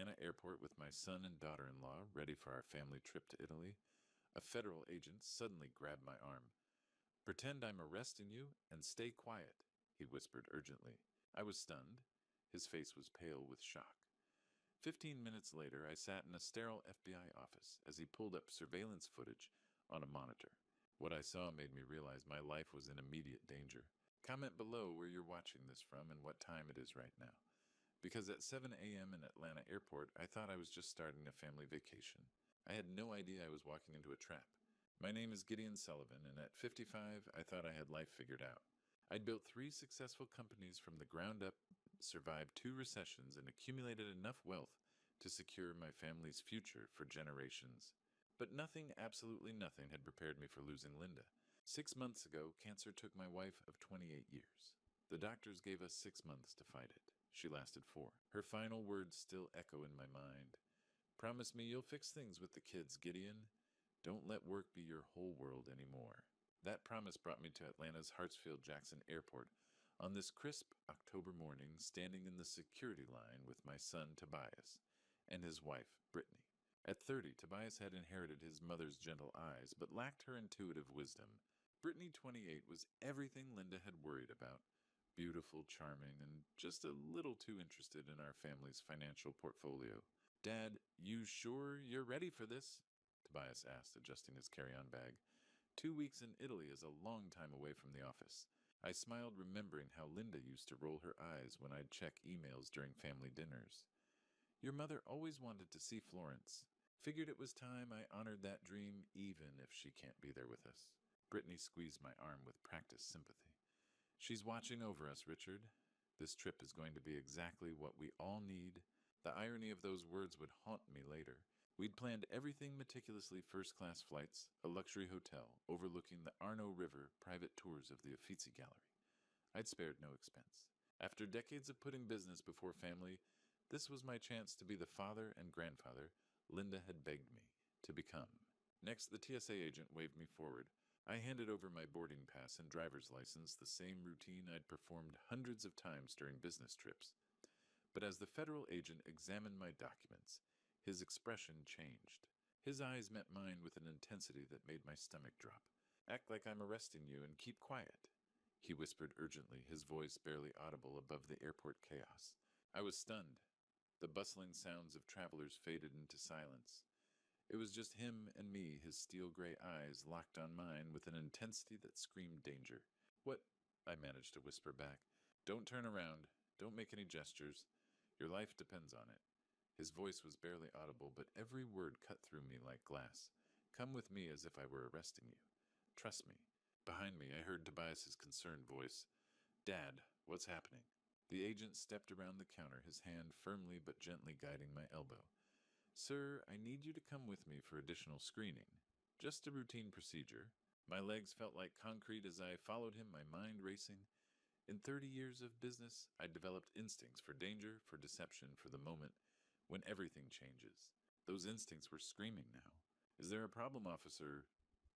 Atlanta airport with my son and daughter-in-law, ready for our family trip to Italy, a federal agent suddenly grabbed my arm. "Pretend I'm arresting you and stay quiet," he whispered urgently. I was stunned. His face was pale with shock. 15 minutes later, I sat in a sterile FBI office as he pulled up surveillance footage on a monitor. What I saw made me realize my life was in immediate danger. Comment below where you're watching this from and what time it is right now. Because at 7 a.m. in Atlanta airport, I thought I was just starting a family vacation. I had no idea I was walking into a trap. My name is Gideon Sullivan, and at 55, I thought I had life figured out. I'd built 3 successful companies from the ground up, survived 2 recessions, and accumulated enough wealth to secure my family's future for generations. But nothing, absolutely nothing, had prepared me for losing Linda. 6 months ago, cancer took my wife of 28 years. The doctors gave us 6 months to fight it. She lasted 4. Her final words still echo in my mind. "Promise me you'll fix things with the kids, Gideon. Don't let work be your whole world anymore." That promise brought me to Atlanta's Hartsfield-Jackson Airport on this crisp October morning, standing in the security line with my son Tobias and his wife Brittany. At 30, Tobias had inherited his mother's gentle eyes, but lacked her intuitive wisdom. Brittany, 28, was everything Linda had worried about. Beautiful, charming, and just a little too interested in our family's financial portfolio. "Dad, you sure you're ready for this?" Tobias asked, adjusting his carry-on bag. 2 weeks in Italy is a long time away from the office. I smiled, remembering how Linda used to roll her eyes when I'd check emails during family dinners. "Your mother always wanted to see Florence. Figured it was time I honored that dream, even if she can't be there with us." Brittany squeezed my arm with practiced sympathy. "She's watching over us, Richard. This trip is going to be exactly what we all need." The irony of those words would haunt me later. We'd planned everything meticulously: first-class flights, a luxury hotel overlooking the Arno River, private tours of the Uffizi Gallery. I'd spared no expense. After decades of putting business before family, this was my chance to be the father and grandfather Linda had begged me to become. Next, the TSA agent waved me forward. I handed over my boarding pass and driver's license, the same routine I'd performed hundreds of times during business trips. But as the federal agent examined my documents, his expression changed. His eyes met mine with an intensity that made my stomach drop. "Act like I'm arresting you and keep quiet," he whispered urgently, his voice barely audible above the airport chaos. I was stunned. The bustling sounds of travelers faded into silence. It was just him and me, his steel-gray eyes locked on mine with an intensity that screamed danger. "What?" I managed to whisper back. "Don't turn around. Don't make any gestures. Your life depends on it." His voice was barely audible, but every word cut through me like glass. "Come with me as if I were arresting you. Trust me." Behind me, I heard Tobias's concerned voice. "Dad, what's happening?" The agent stepped around the counter, his hand firmly but gently guiding my elbow. "Sir, I need you to come with me for additional screening. Just a routine procedure." My legs felt like concrete as I followed him, my mind racing. In 30 years of business, I'd developed instincts for danger, for deception, for the moment when everything changes. Those instincts were screaming now. "Is there a problem, officer?"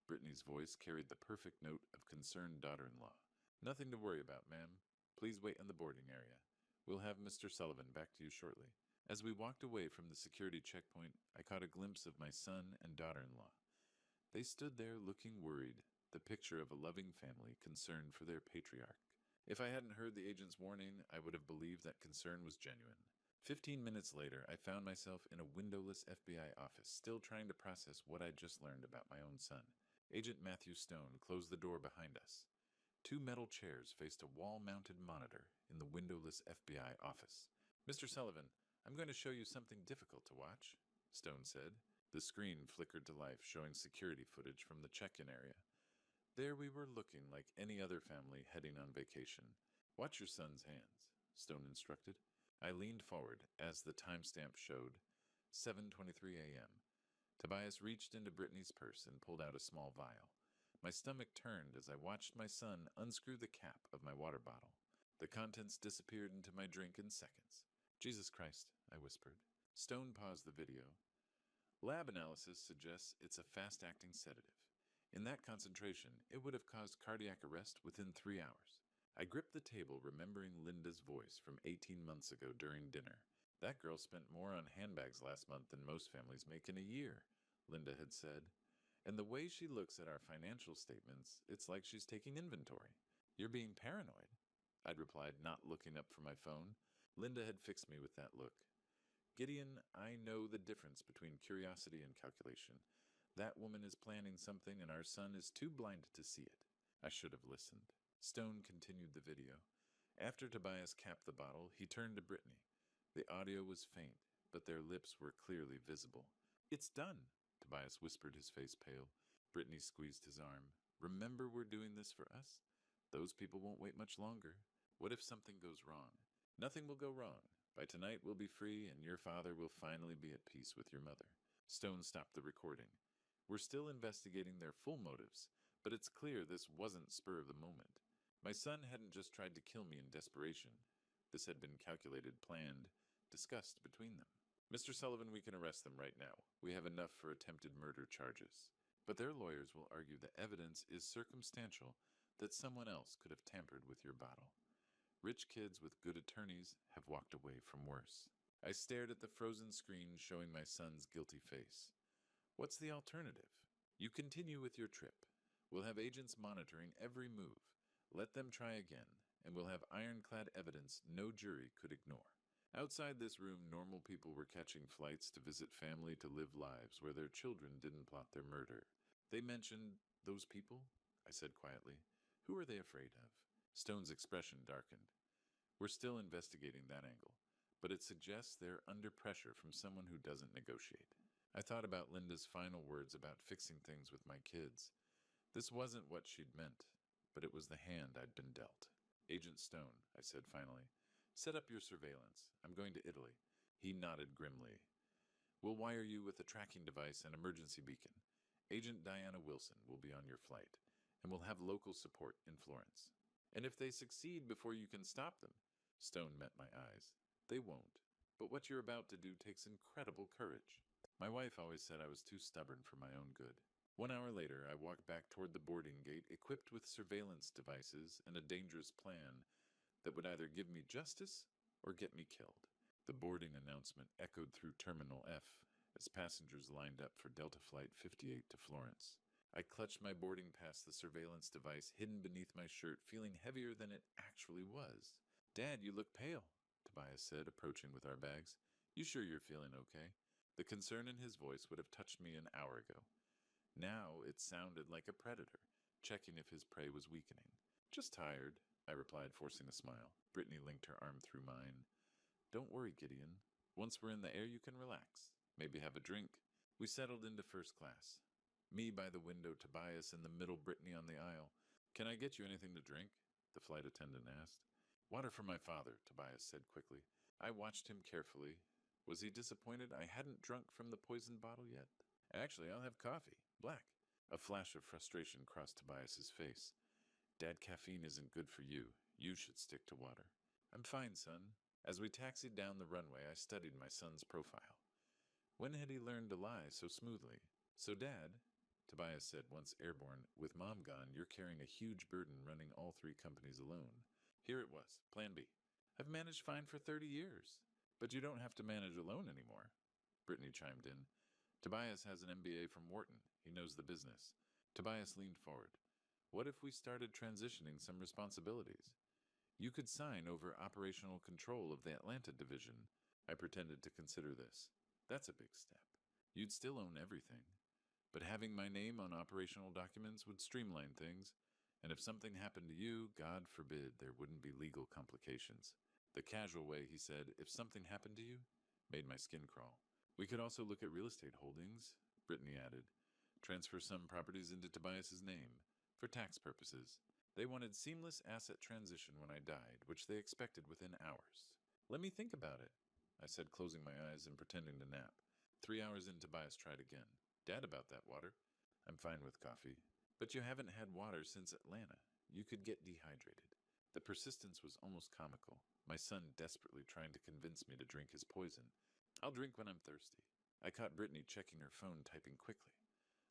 Brittany's voice carried the perfect note of concerned daughter-in-law. "Nothing to worry about, ma'am. Please wait in the boarding area. We'll have Mr. Sullivan back to you shortly." As we walked away from the security checkpoint, I caught a glimpse of my son and daughter-in-law. They stood there looking worried, the picture of a loving family concerned for their patriarch. If I hadn't heard the agent's warning, I would have believed that concern was genuine. 15 minutes later, I found myself in a windowless FBI office, still trying to process what I'd just learned about my own son. Agent Matthew Stone closed the door behind us. 2 metal chairs faced a wall-mounted monitor in the windowless FBI office. "Mr. Sullivan, I'm going to show you something difficult to watch," Stone said. The screen flickered to life, showing security footage from the check-in area. There we were, looking like any other family heading on vacation. "Watch your son's hands," Stone instructed. I leaned forward as the timestamp showed 7:23 a.m. Tobias reached into Brittany's purse and pulled out a small vial. My stomach turned as I watched my son unscrew the cap of my water bottle. The contents disappeared into my drink in seconds. "Jesus Christ," I whispered. Stone paused the video. "Lab analysis suggests it's a fast-acting sedative. In that concentration, it would have caused cardiac arrest within 3 hours." I gripped the table, remembering Linda's voice from 18 months ago during dinner. That girl spent more on handbags last month than most families make in a year, Linda had said. And the way she looks at our financial statements, it's like she's taking inventory. You're being paranoid, I'd replied, not looking up from my phone. Linda had fixed me with that look. Gideon, I know the difference between curiosity and calculation. That woman is planning something, and our son is too blinded to see it. I should have listened. Stone continued the video. After Tobias capped the bottle, he turned to Brittany. The audio was faint, but their lips were clearly visible. It's done, Tobias whispered, his face pale. Brittany squeezed his arm. Remember, we're doing this for us? Those people won't wait much longer. What if something goes wrong? Nothing will go wrong. By tonight we'll be free, and your father will finally be at peace with your mother. Stone stopped the recording. We're still investigating their full motives, but it's clear this wasn't spur of the moment. My son hadn't just tried to kill me in desperation. This had been calculated, planned, discussed between them. Mr. Sullivan, we can arrest them right now. We have enough for attempted murder charges. But their lawyers will argue the evidence is circumstantial that someone else could have tampered with your bottle. Rich kids with good attorneys have walked away from worse. I stared at the frozen screen showing my son's guilty face. What's the alternative? You continue with your trip. We'll have agents monitoring every move. Let them try again, and we'll have ironclad evidence no jury could ignore. Outside this room, normal people were catching flights to visit family, to live lives where their children didn't plot their murder. They mentioned those people, I said quietly. Who are they afraid of? Stone's expression darkened. We're still investigating that angle, but it suggests they're under pressure from someone who doesn't negotiate. I thought about Linda's final words about fixing things with my kids. This wasn't what she'd meant, but it was the hand I'd been dealt. Agent Stone, I said finally, set up your surveillance. I'm going to Italy. He nodded grimly. We'll wire you with a tracking device and emergency beacon. Agent Diana Wilson will be on your flight, and we'll have local support in Florence. And if they succeed before you can stop them, Stone met my eyes. They won't. But what you're about to do takes incredible courage. My wife always said I was too stubborn for my own good. 1 hour later, I walked back toward the boarding gate, equipped with surveillance devices and a dangerous plan that would either give me justice or get me killed. The boarding announcement echoed through Terminal F as passengers lined up for Delta Flight 58 to Florence. I clutched my boarding pass, the surveillance device hidden beneath my shirt, feeling heavier than it actually was. Dad, you look pale, Tobias said, approaching with our bags. You sure you're feeling okay? The concern in his voice would have touched me an hour ago. Now it sounded like a predator, checking if his prey was weakening. Just tired, I replied, forcing a smile. Brittany linked her arm through mine. Don't worry, Gideon. Once we're in the air, you can relax. Maybe have a drink. We settled into first class. Me by the window, Tobias in the middle, Brittany on the aisle. Can I get you anything to drink? The flight attendant asked. Water for my father, Tobias said quickly. I watched him carefully. Was he disappointed I hadn't drunk from the poison bottle yet? Actually, I'll have coffee. Black. A flash of frustration crossed Tobias's face. Dad, caffeine isn't good for you. You should stick to water. I'm fine, son. As we taxied down the runway, I studied my son's profile. When had he learned to lie so smoothly? So, Dad, Tobias said once airborne, with Mom gone, you're carrying a huge burden running all 3 companies alone. Here it was, Plan B. I've managed fine for 30 years. But you don't have to manage alone anymore. Brittany chimed in. Tobias has an MBA from Wharton. He knows the business. Tobias leaned forward. What if we started transitioning some responsibilities? You could sign over operational control of the Atlanta division. I pretended to consider this. That's a big step. You'd still own everything. But having my name on operational documents would streamline things, and if something happened to you, God forbid, there wouldn't be legal complications. The casual way he said, if something happened to you, made my skin crawl. We could also look at real estate holdings, Brittany added. Transfer some properties into Tobias's name, for tax purposes. They wanted seamless asset transition when I died, which they expected within hours. Let me think about it, I said, closing my eyes and pretending to nap. 3 hours in, Tobias tried again. Dad, about that water. I'm fine with coffee. But you haven't had water since Atlanta. You could get dehydrated. The persistence was almost comical. My son desperately trying to convince me to drink his poison. I'll drink when I'm thirsty. I caught Brittany checking her phone, typing quickly,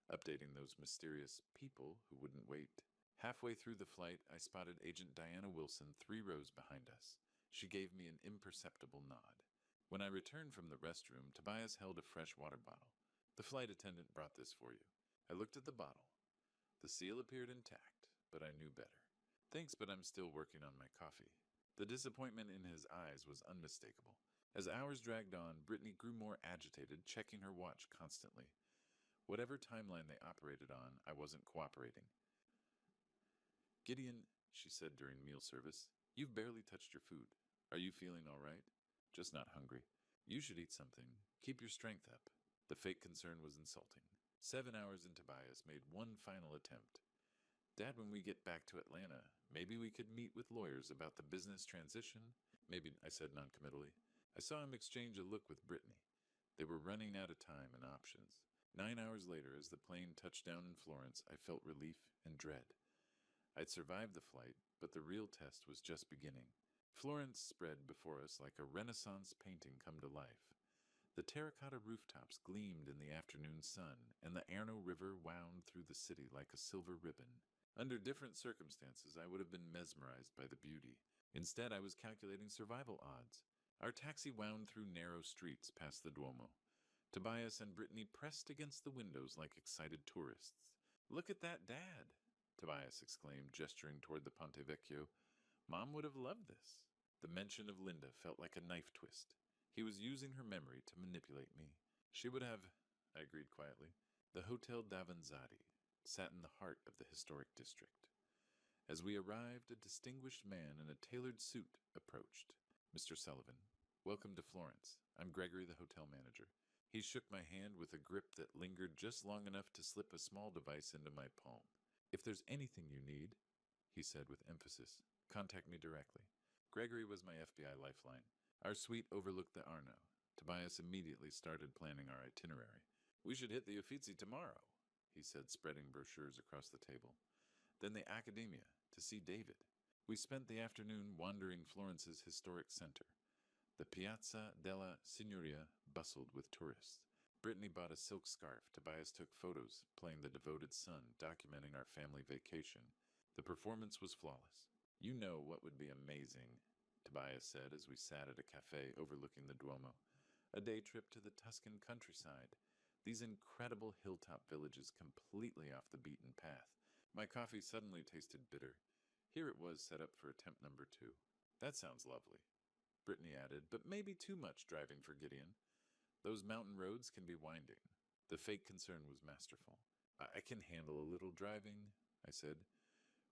updating those mysterious people who wouldn't wait. Halfway through the flight, I spotted Agent Diana Wilson 3 rows behind us. She gave me an imperceptible nod. When I returned from the restroom, Tobias held a fresh water bottle. The flight attendant brought this for you. I looked at the bottle. The seal appeared intact, but I knew better. Thanks, but I'm still working on my coffee. The disappointment in his eyes was unmistakable. As hours dragged on, Brittany grew more agitated, checking her watch constantly. Whatever timeline they operated on, I wasn't cooperating. Gideon, she said during meal service, you've barely touched your food. Are you feeling all right? Just not hungry. You should eat something. Keep your strength up. The fake concern was insulting. 7 hours in Tobias made one final attempt. Dad, when we get back to Atlanta, maybe we could meet with lawyers about the business transition? Maybe, I said noncommittally. I saw him exchange a look with Brittany. They were running out of time and options. 9 hours later, as the plane touched down in Florence, I felt relief and dread. I'd survived the flight, but the real test was just beginning. Florence spread before us like a Renaissance painting come to life. The terracotta rooftops gleamed in the afternoon sun, and the Arno River wound through the city like a silver ribbon. Under different circumstances, I would have been mesmerized by the beauty. Instead, I was calculating survival odds. Our taxi wound through narrow streets past the Duomo. Tobias and Brittany pressed against the windows like excited tourists. Look at that, Dad! Tobias exclaimed, gesturing toward the Ponte Vecchio. Mom would have loved this. The mention of Linda felt like a knife twist. He was using her memory to manipulate me. She would have, I agreed quietly. The Hotel Davanzati sat in the heart of the historic district. As we arrived, a distinguished man in a tailored suit approached. Mr. Sullivan, welcome to Florence. I'm Gregory, the hotel manager. He shook my hand with a grip that lingered just long enough to slip a small device into my palm. If there's anything you need, he said with emphasis, contact me directly. Gregory was my FBI lifeline. Our suite overlooked the Arno. Tobias immediately started planning our itinerary. We should hit the Uffizi tomorrow, he said, spreading brochures across the table. Then the Accademia, to see David. We spent the afternoon wandering Florence's historic center. The Piazza della Signoria bustled with tourists. Brittany bought a silk scarf. Tobias took photos, playing the devoted son, documenting our family vacation. The performance was flawless. You know what would be amazing, Tobias said as we sat at a cafe overlooking the Duomo. A day trip to the Tuscan countryside. These incredible hilltop villages completely off the beaten path. My coffee suddenly tasted bitter. Here it was set up for attempt number 2. That sounds lovely, Brittany added, but maybe too much driving for Gideon. Those mountain roads can be winding. The fake concern was masterful. I can handle a little driving, I said.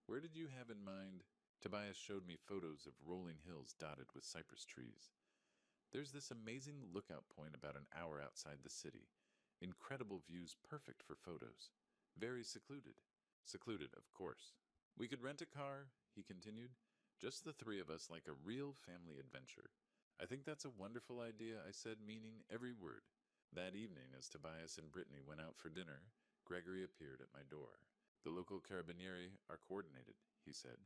Where did you have in mind? Tobias showed me photos of rolling hills dotted with cypress trees. There's this amazing lookout point about an hour outside the city. Incredible views perfect for photos. Very secluded. Secluded, of course. We could rent a car, he continued. Just the 3 of us, like a real family adventure. I think that's a wonderful idea, I said, meaning every word. That evening, as Tobias and Brittany went out for dinner, Gregory appeared at my door. The local carabinieri are coordinated, he said.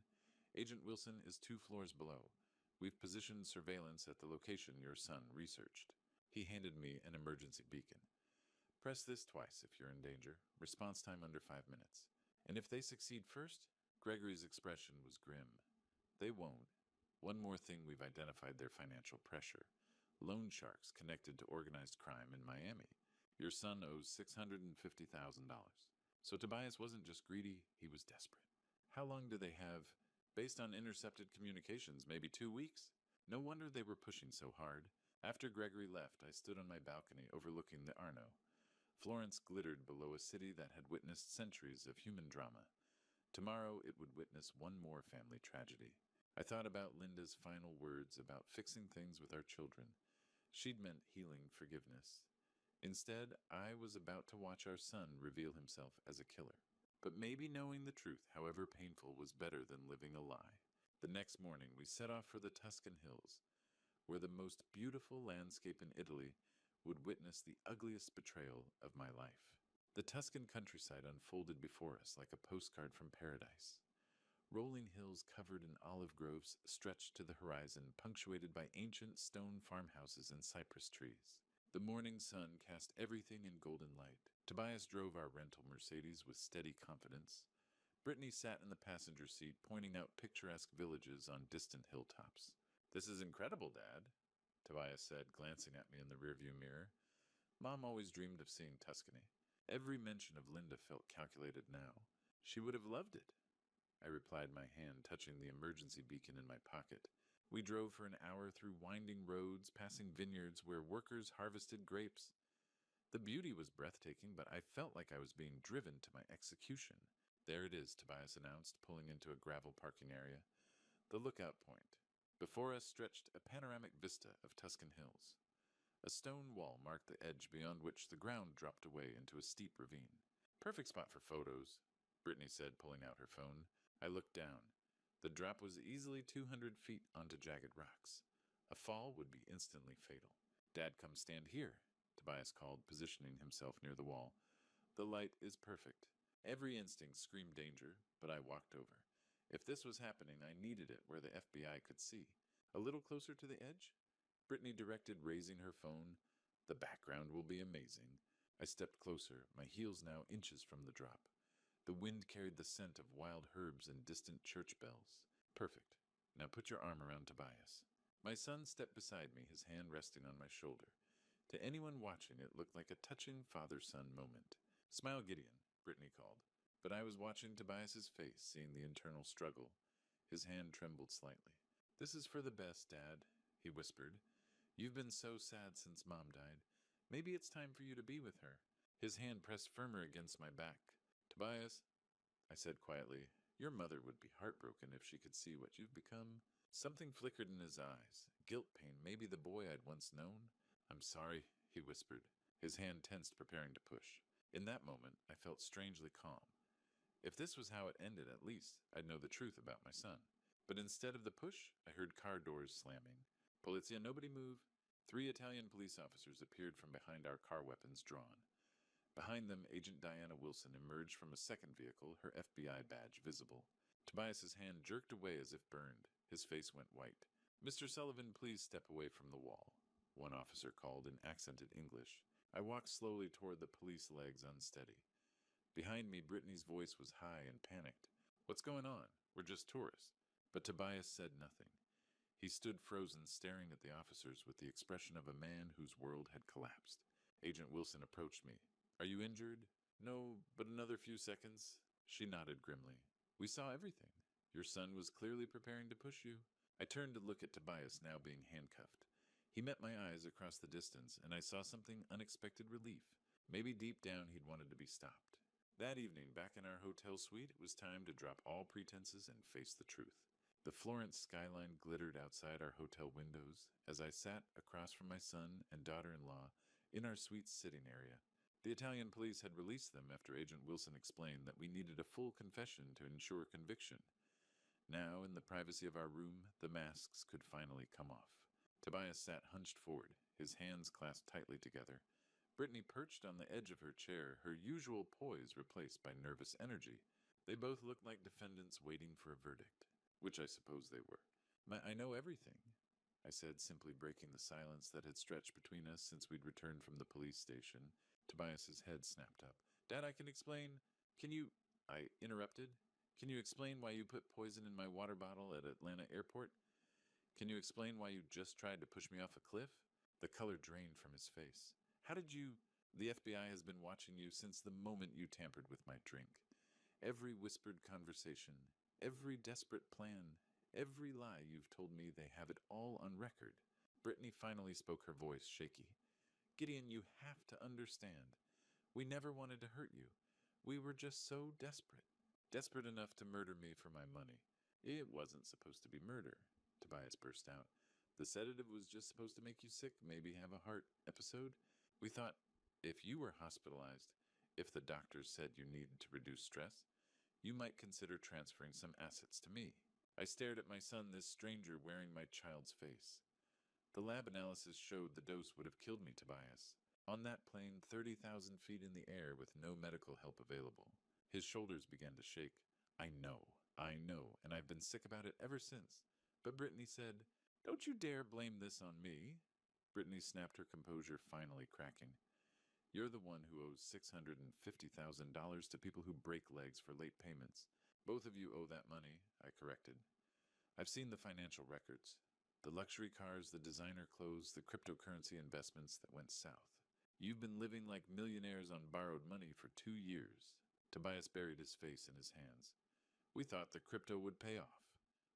Agent Wilson is 2 floors below. We've positioned surveillance at the location your son researched. He handed me an emergency beacon. Press this twice if you're in danger. Response time under 5 minutes. And if they succeed first? Gregory's expression was grim. They won't. One more thing, we've identified their financial pressure. Loan sharks connected to organized crime in Miami. Your son owes $650,000. So Tobias wasn't just greedy, he was desperate. How long do they have? Based on intercepted communications, maybe 2 weeks? No wonder they were pushing so hard. After Gregory left, I stood on my balcony overlooking the Arno. Florence glittered below a city that had witnessed centuries of human drama. Tomorrow it would witness one more family tragedy. I thought about Linda's final words about fixing things with our children. She'd meant healing forgiveness. Instead, I was about to watch our son reveal himself as a killer. But maybe knowing the truth, however painful, was better than living a lie. The next morning, we set off for the Tuscan hills, where the most beautiful landscape in Italy would witness the ugliest betrayal of my life. The Tuscan countryside unfolded before us like a postcard from paradise. Rolling hills covered in olive groves stretched to the horizon, punctuated by ancient stone farmhouses and cypress trees. The morning sun cast everything in golden light. Tobias drove our rental Mercedes with steady confidence. Brittany sat in the passenger seat, pointing out picturesque villages on distant hilltops. This is incredible, Dad, Tobias said, glancing at me in the rearview mirror. Mom always dreamed of seeing Tuscany. Every mention of Linda felt calculated now. She would have loved it. I replied, my hand touching the emergency beacon in my pocket. We drove for an hour through winding roads, passing vineyards where workers harvested grapes. The beauty was breathtaking, but I felt like I was being driven to my execution. There it is, Tobias announced, pulling into a gravel parking area. The lookout point. Before us stretched a panoramic vista of Tuscan hills. A stone wall marked the edge beyond which the ground dropped away into a steep ravine. Perfect spot for photos, Brittany said, pulling out her phone. I looked down. The drop was easily 200 feet onto jagged rocks. A fall would be instantly fatal. Dad, come stand here, Tobias called, positioning himself near the wall. The light is perfect. Every instinct screamed danger, but I walked over. If this was happening, I needed it where the FBI could see. A little closer to the edge? Brittany directed, raising her phone. The background will be amazing. I stepped closer, my heels now inches from the drop. The wind carried the scent of wild herbs and distant church bells. Perfect. Now put your arm around Tobias. My son stepped beside me, his hand resting on my shoulder. To anyone watching, it looked like a touching father-son moment. Smile, Gideon, Brittany called. But I was watching Tobias's face, seeing the internal struggle. His hand trembled slightly. This is for the best, Dad, he whispered. You've been so sad since Mom died. Maybe it's time for you to be with her. His hand pressed firmer against my back. Tobias, I said quietly, your mother would be heartbroken if she could see what you've become. Something flickered in his eyes. Guilt pain, maybe the boy I'd once known. I'm sorry, he whispered, his hand tensed, preparing to push. In that moment, I felt strangely calm. If this was how it ended, at least I'd know the truth about my son. But instead of the push, I heard car doors slamming. Polizia, nobody move. 3 Italian police officers appeared from behind our car, weapons drawn. Behind them, Agent Diana Wilson emerged from a second vehicle, her FBI badge visible. Tobias's hand jerked away as if burned. His face went white. Mr. Sullivan, please step away from the wall, one officer called in accented English. I walked slowly toward the police, legs unsteady. Behind me, Brittany's voice was high and panicked. What's going on? We're just tourists. But Tobias said nothing. He stood frozen, staring at the officers with the expression of a man whose world had collapsed. Agent Wilson approached me. Are you injured? No, but another few seconds. She nodded grimly. We saw everything. Your son was clearly preparing to push you. I turned to look at Tobias, now being handcuffed. He met my eyes across the distance, and I saw something unexpected relief. Maybe deep down he'd wanted to be stopped. That evening, back in our hotel suite, it was time to drop all pretenses and face the truth. The Florence skyline glittered outside our hotel windows as I sat across from my son and daughter-in-law in our suite's sitting area. The Italian police had released them after Agent Wilson explained that we needed a full confession to ensure conviction. Now, in the privacy of our room, the masks could finally come off. Tobias sat hunched forward, his hands clasped tightly together. Brittany perched on the edge of her chair, her usual poise replaced by nervous energy. They both looked like defendants waiting for a verdict, which I suppose they were. I know everything, I said, simply breaking the silence that had stretched between us since we'd returned from the police station. Tobias's head snapped up. Dad, I can explain. Can you... I interrupted. Can you explain why you put poison in my water bottle at Atlanta Airport? Can you explain why you just tried to push me off a cliff? The color drained from his face. How did you... The FBI has been watching you since the moment you tampered with my drink. Every whispered conversation, every desperate plan, every lie you've told me, they have it all on record. Brittany finally spoke, her voice shaky. Gideon, you have to understand. We never wanted to hurt you. We were just so desperate. Desperate enough to murder me for my money. It wasn't supposed to be murder, Tobias burst out. The sedative was just supposed to make you sick, maybe have a heart episode. We thought, if you were hospitalized, if the doctors said you needed to reduce stress, you might consider transferring some assets to me. I stared at my son, this stranger wearing my child's face. The lab analysis showed the dose would have killed me, Tobias. On that plane, 30,000 feet in the air with no medical help available. His shoulders began to shake. I know, and I've been sick about it ever since. But Brittany said, Don't you dare blame this on me. Brittany snapped, her composure finally cracking. You're the one who owes $650,000 to people who break legs for late payments. Both of you owe that money, I corrected. I've seen the financial records. The luxury cars, the designer clothes, the cryptocurrency investments that went south. You've been living like millionaires on borrowed money for 2 years. Tobias buried his face in his hands. We thought the crypto would pay off.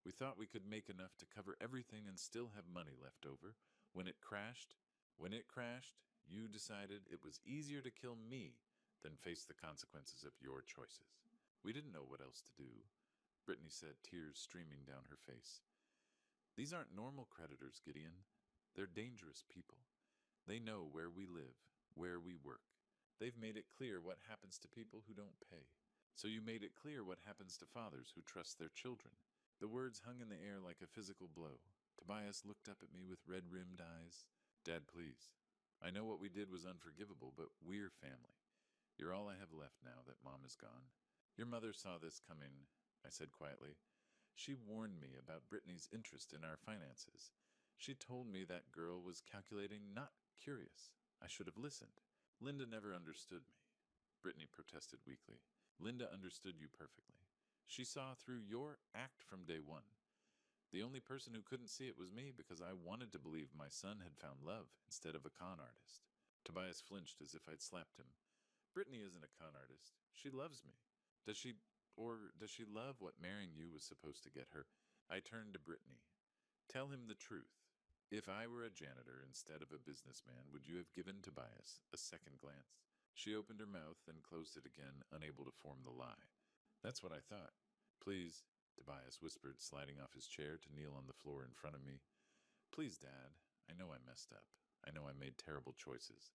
We thought we could make enough to cover everything and still have money left over. When it crashed, you decided it was easier to kill me than face the consequences of your choices. We didn't know what else to do, Brittany said, tears streaming down her face. These aren't normal creditors, Gideon. They're dangerous people. They know where we live, where we work. They've made it clear what happens to people who don't pay. So you made it clear what happens to fathers who trust their children. The words hung in the air like a physical blow. Tobias looked up at me with red-rimmed eyes. Dad, please. I know what we did was unforgivable, but we're family. You're all I have left now that Mom is gone. Your mother saw this coming, I said quietly. She warned me about Brittany's interest in our finances. She told me that girl was calculating, not curious. I should have listened. Linda never understood me, Brittany protested weakly. Linda understood you perfectly. She saw through your act from day one. The only person who couldn't see it was me because I wanted to believe my son had found love instead of a con artist. Tobias flinched as if I'd slapped him. Brittany isn't a con artist. She loves me. Does she love what marrying you was supposed to get her? I turned to Brittany. Tell him the truth. If I were a janitor instead of a businessman, would you have given Tobias a second glance? She opened her mouth, then closed it again, unable to form the lie. That's what I thought. Please, Tobias whispered, sliding off his chair to kneel on the floor in front of me. Please, Dad, I know I messed up. I know I made terrible choices.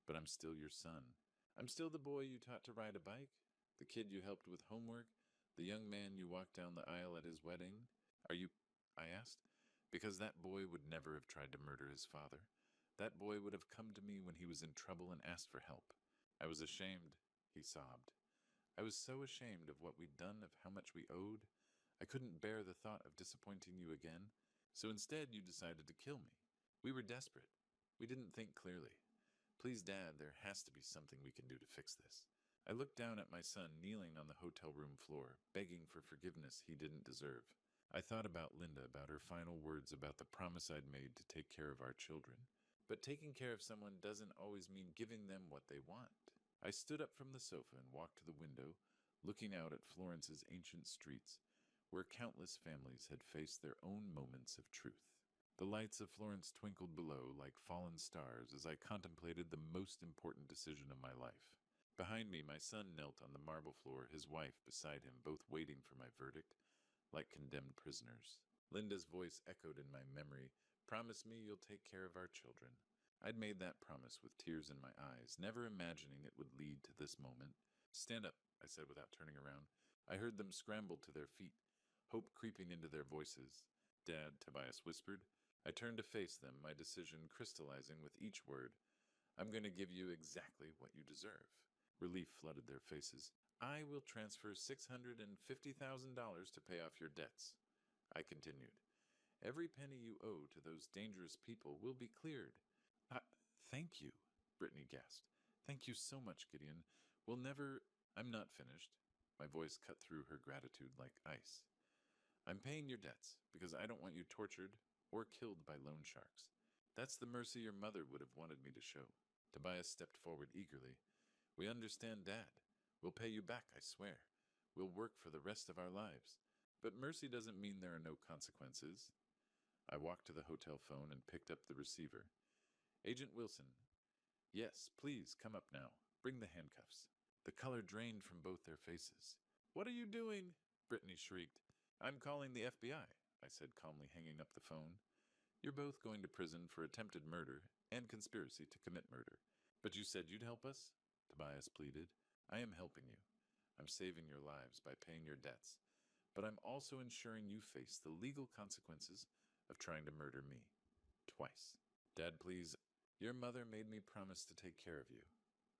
But I'm still your son. I'm still the boy you taught to ride a bike, the kid you helped with homework, the young man you walked down the aisle at his wedding. Are you? I asked. Because that boy would never have tried to murder his father. That boy would have come to me when he was in trouble and asked for help. I was ashamed, he sobbed. I was so ashamed of what we'd done, of how much we owed. I couldn't bear the thought of disappointing you again. So instead, you decided to kill me. We were desperate. We didn't think clearly. Please, Dad, there has to be something we can do to fix this. I looked down at my son kneeling on the hotel room floor, begging for forgiveness he didn't deserve. I thought about Linda, about her final words, about the promise I'd made to take care of our children. But taking care of someone doesn't always mean giving them what they want. I stood up from the sofa and walked to the window, looking out at Florence's ancient streets, where countless families had faced their own moments of truth. The lights of Florence twinkled below like fallen stars as I contemplated the most important decision of my life. Behind me, my son knelt on the marble floor, his wife beside him, both waiting for my verdict, like condemned prisoners. Linda's voice echoed in my memory. Promise me you'll take care of our children. I'd made that promise with tears in my eyes, never imagining it would lead to this moment. Stand up, I said without turning around. I heard them scramble to their feet, hope creeping into their voices. Dad, Tobias whispered. I turned to face them, my decision crystallizing with each word. I'm going to give you exactly what you deserve. Relief flooded their faces. I will transfer $650,000 to pay off your debts. I continued. Every penny you owe to those dangerous people will be cleared. Thank you, Brittany gasped. Thank you so much, Gideon. We'll never... I'm not finished. My voice cut through her gratitude like ice. I'm paying your debts because I don't want you tortured or killed by loan sharks. That's the mercy your mother would have wanted me to show. Tobias stepped forward eagerly. We understand, Dad. We'll pay you back, I swear. We'll work for the rest of our lives. But mercy doesn't mean there are no consequences. I walked to the hotel phone and picked up the receiver. Agent Wilson. Yes, please, come up now. Bring the handcuffs. The color drained from both their faces. What are you doing? Brittany shrieked. I'm calling the FBI, I said calmly, hanging up the phone. You're both going to prison for attempted murder and conspiracy to commit murder. But you said you'd help us? Tobias pleaded. I am helping you. I'm saving your lives by paying your debts. But I'm also ensuring you face the legal consequences of trying to murder me. Twice. Dad, please. Your mother made me promise to take care of you.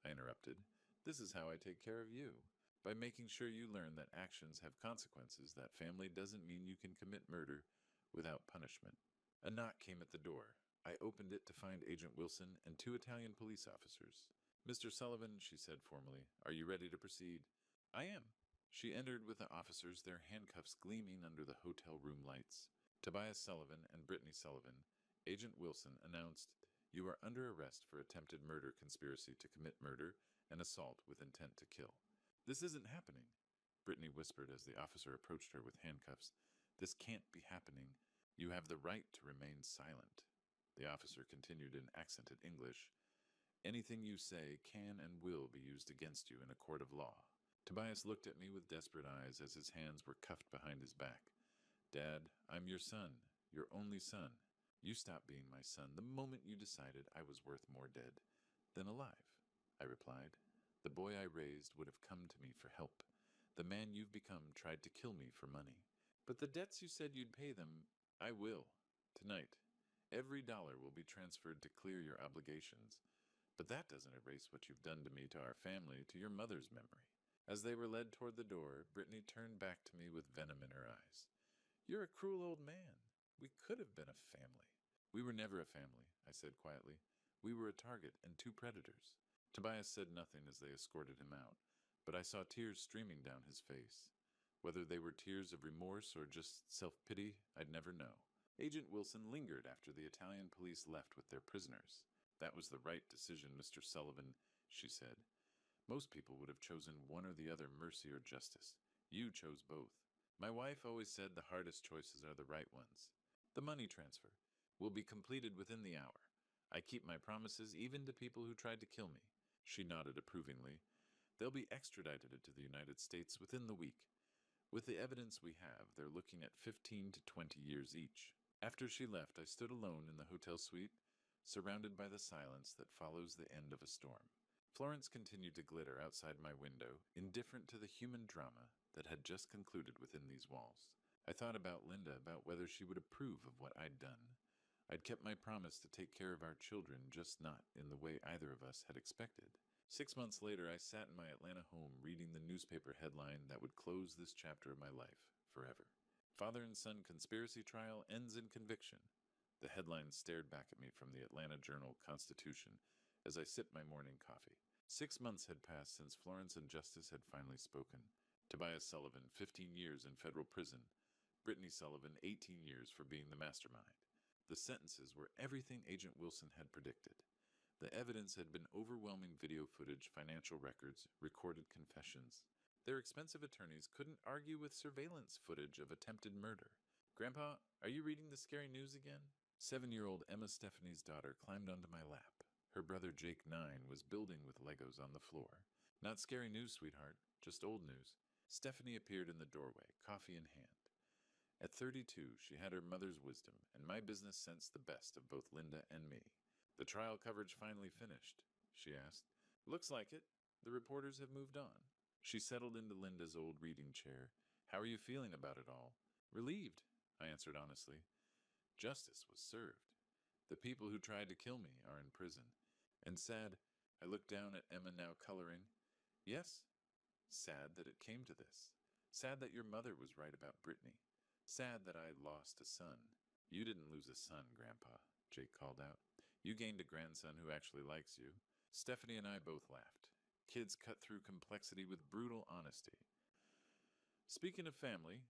I interrupted. This is how I take care of you. By making sure you learn that actions have consequences, that family doesn't mean you can commit murder without punishment. A knock came at the door. I opened it to find Agent Wilson and 2 Italian police officers. Mr. Sullivan, she said formally, are you ready to proceed? I am. She entered with the officers, their handcuffs gleaming under the hotel room lights. Tobias Sullivan and Brittany Sullivan, Agent Wilson announced, "You are under arrest for attempted murder conspiracy to commit murder and assault with intent to kill." "This isn't happening," Brittany whispered as the officer approached her with handcuffs. "This can't be happening. You have the right to remain silent." The officer continued in accented English, "Anything you say can and will be used against you in a court of law." Tobias looked at me with desperate eyes as his hands were cuffed behind his back. "Dad, I'm your son, your only son. You stopped being my son the moment you decided I was worth more dead than alive," I replied. "The boy I raised would have come to me for help. The man you've become tried to kill me for money. But the debts you said you'd pay them, I will. Tonight. Every dollar will be transferred to clear your obligations. But that doesn't erase what you've done to me, to our family, to your mother's memory." As they were led toward the door, Brittany turned back to me with venom in her eyes. "You're a cruel old man. We could have been a family." "We were never a family," I said quietly. "We were a target and two predators." Tobias said nothing as they escorted him out, but I saw tears streaming down his face. Whether they were tears of remorse or just self-pity, I'd never know. Agent Wilson lingered after the Italian police left with their prisoners. "That was the right decision, Mr. Sullivan," she said. "Most people would have chosen one or the other, mercy or justice. You chose both. My wife always said the hardest choices are the right ones. The money transfer will be completed within the hour. I keep my promises even to people who tried to kill me." She nodded approvingly. "They'll be extradited to the United States within the week. With the evidence we have, they're looking at 15 to 20 years each." After she left, I stood alone in the hotel suite, surrounded by the silence that follows the end of a storm. Florence continued to glitter outside my window, indifferent to the human drama that had just concluded within these walls. I thought about Linda, about whether she would approve of what I'd done. I'd kept my promise to take care of our children, just not in the way either of us had expected. 6 months later, I sat in my Atlanta home reading the newspaper headline that would close this chapter of my life forever. "Father and son conspiracy trial ends in conviction." The headline stared back at me from the Atlanta Journal-Constitution as I sipped my morning coffee. 6 months had passed since Florence and justice had finally spoken. Tobias Sullivan, 15 years in federal prison. Brittany Sullivan, 18 years for being the mastermind. The sentences were everything Agent Wilson had predicted. The evidence had been overwhelming video footage, financial records, recorded confessions. Their expensive attorneys couldn't argue with surveillance footage of attempted murder. "Grandpa, are you reading the scary news again?" 7-year-old Emma Stephanie's daughter climbed onto my lap. Her brother Jake, 9, was building with Legos on the floor. "Not scary news, sweetheart, just old news." Stephanie appeared in the doorway, coffee in hand. At 32, she had her mother's wisdom, and my business sense the best of both Linda and me. "The trial coverage finally finished?" she asked. "Looks like it. The reporters have moved on." She settled into Linda's old reading chair. "How are you feeling about it all?" "Relieved," I answered honestly. Justice was served. The people who tried to kill me are in prison. And sad, I looked down at Emma, now coloring. "Yes, sad that it came to this. Sad that your mother was right about Brittany. Sad that I lost a son." "You didn't lose a son, Grandpa," Jake called out. "You gained a grandson who actually likes you." Stephanie and I both laughed. Kids cut through complexity with brutal honesty. "Speaking of family,"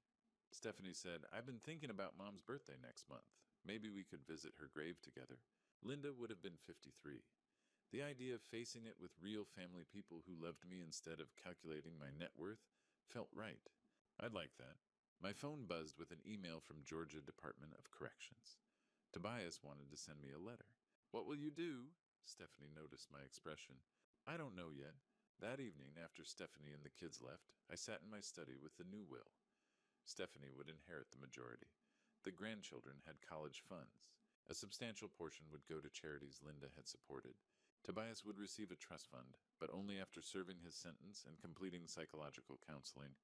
Stephanie said, "I've been thinking about Mom's birthday next month. Maybe we could visit her grave together." Linda would have been 53. The idea of facing it with real family people who loved me instead of calculating my net worth felt right. I'd like that. My phone buzzed with an email from Georgia Department of Corrections. Tobias wanted to send me a letter. "What will you do?" Stephanie noticed my expression. "I don't know yet." That evening, after Stephanie and the kids left, I sat in my study with the new will. Stephanie would inherit the majority. The grandchildren had college funds. A substantial portion would go to charities Linda had supported. Tobias would receive a trust fund, but only after serving his sentence and completing psychological counseling.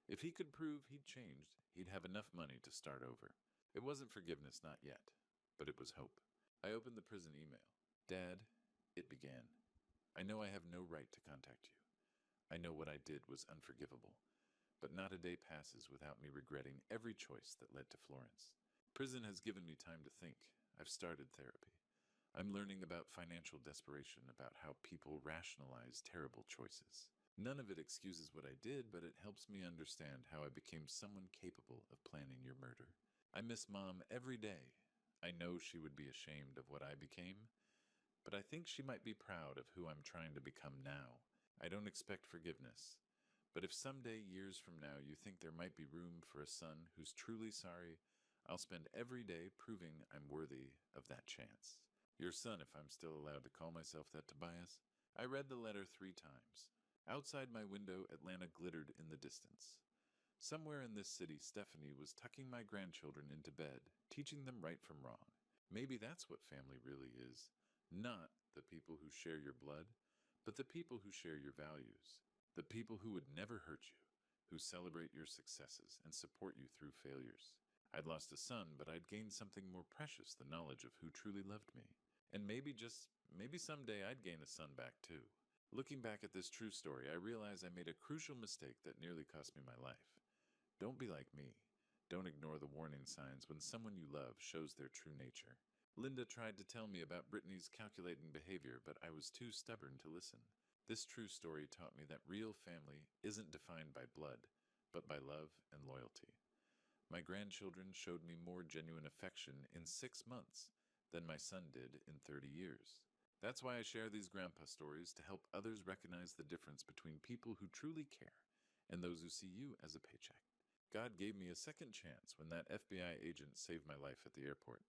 If he could prove he'd changed, he'd have enough money to start over. It wasn't forgiveness, not yet, but it was hope. I opened the prison email. "Dad," it began, "I know I have no right to contact you. I know what I did was unforgivable. But not a day passes without me regretting every choice that led to Florence. Prison has given me time to think. I've started therapy. I'm learning about financial desperation, about how people rationalize terrible choices. None of it excuses what I did, but it helps me understand how I became someone capable of planning your murder. I miss Mom every day. I know she would be ashamed of what I became, but I think she might be proud of who I'm trying to become now. I don't expect forgiveness, but if someday, years from now, you think there might be room for a son who's truly sorry, I'll spend every day proving I'm worthy of that chance. Your son, if I'm still allowed to call myself that, Tobias. I read the letter 3 times. Outside my window, Atlanta glittered in the distance. Somewhere in this city, Stephanie was tucking my grandchildren into bed, teaching them right from wrong. Maybe that's what family really is. Not the people who share your blood, but the people who share your values. The people who would never hurt you, who celebrate your successes and support you through failures. I'd lost a son, but I'd gained something more precious, the knowledge of who truly loved me. And maybe someday I'd gain a son back too. Looking back at this true story, I realize I made a crucial mistake that nearly cost me my life. Don't be like me. Don't ignore the warning signs when someone you love shows their true nature. Linda tried to tell me about Brittany's calculating behavior, but I was too stubborn to listen. This true story taught me that real family isn't defined by blood, but by love and loyalty. My grandchildren showed me more genuine affection in 6 months than my son did in 30 years. That's why I share these grandpa stories to help others recognize the difference between people who truly care and those who see you as a paycheck. God gave me a second chance when that FBI agent saved my life at the airport.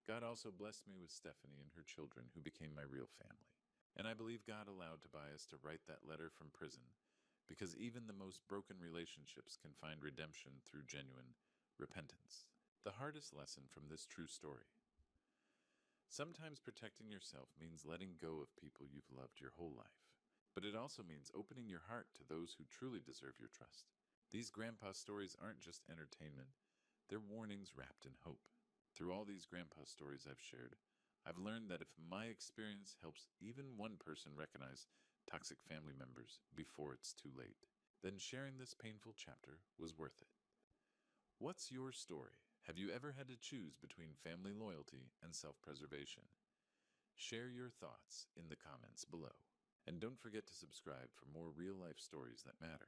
God also blessed me with Stephanie and her children, who became my real family. And I believe God allowed Tobias to write that letter from prison, because even the most broken relationships can find redemption through genuine repentance. The hardest lesson from this true story. Sometimes protecting yourself means letting go of people you've loved your whole life, but it also means opening your heart to those who truly deserve your trust. These grandpa stories aren't just entertainment, they're warnings wrapped in hope. Through all these grandpa stories I've shared, I've learned that if my experience helps even one person recognize toxic family members before it's too late, then sharing this painful chapter was worth it. What's your story? Have you ever had to choose between family loyalty and self-preservation? Share your thoughts in the comments below. And don't forget to subscribe for more real-life stories that matter.